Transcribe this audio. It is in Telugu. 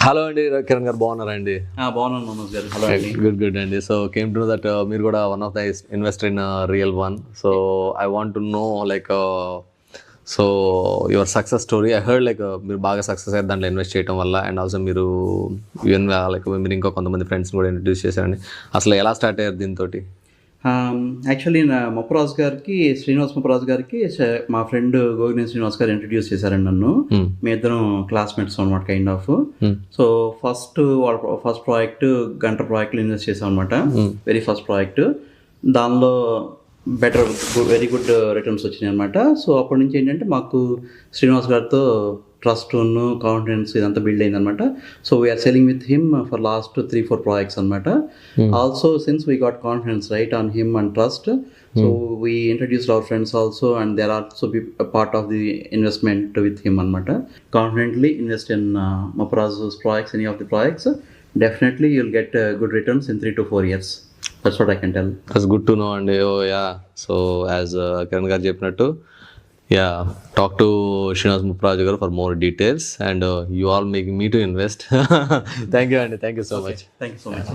హలో అండి, కిరణ్ గారు బాగున్నారా అండి? బాగున్నాను మనోజ్ గారు. హలో అండి. గుడ్ అండి. So came to know that మీరు కూడా one of the investor in real one. So I want to know like so your success story. I heard like మీరు బాగా సక్సెస్ అయ్యారు దాంట్లో ఇన్వెస్ట్ చేయడం వల్ల, అండ్ ఆల్సో మీరు ఈవెన్ లైక్ మీరు ఇంకా కొంతమంది ఫ్రెండ్స్ని కూడా ఇంట్రడ్యూస్ చేశారండి. అసలు ఎలా స్టార్ట్ అయ్యారు దీంతో? యాక్చువల్లీ నా మొప్పరాజు గారికి, శ్రీనివాస్ మొప్పరాజు గారికి మా ఫ్రెండ్ గోగినేని శ్రీనివాస్ గారు ఇంట్రడ్యూస్ చేశారండి నన్ను. మీ ఇద్దరం క్లాస్మేట్స్ అనమాట, kind of. So first project గంట ప్రాజెక్ట్లో ఇన్వెస్ట్ చేసాం అనమాట. Very first project. దానిలో వెరీ గుడ్ రిటర్న్స్ వచ్చినాయి అనమాట. సో అప్పటి నుంచి ఏంటంటే మాకు శ్రీనివాస్ గారితో ట్రస్ట్ కాన్ఫిడెన్స్ ఇదంతా బిల్డ్ అయింది అనమాట. So we're selling with him for last 3-4 projects అనమాట. Also since we got confidence right on him and trust, so we introduced our friends also and there also be part of the investment with him అనమాట. కాన్ఫిడెంట్లీ ఇన్వెస్ట్ ఇన్ మొప్పరాజు's projects, any of the projects. Definitely you'll get good returns in 3 to 4 years. That's what I can tell. That's good to know అండి. Oh ya, so as Kiran garu చెప్పినట్టు, ya, talk to Srinivas Mupparaju garu for more details, and you all making me to invest. Thank you అండి, thank you so much. Thank you so much.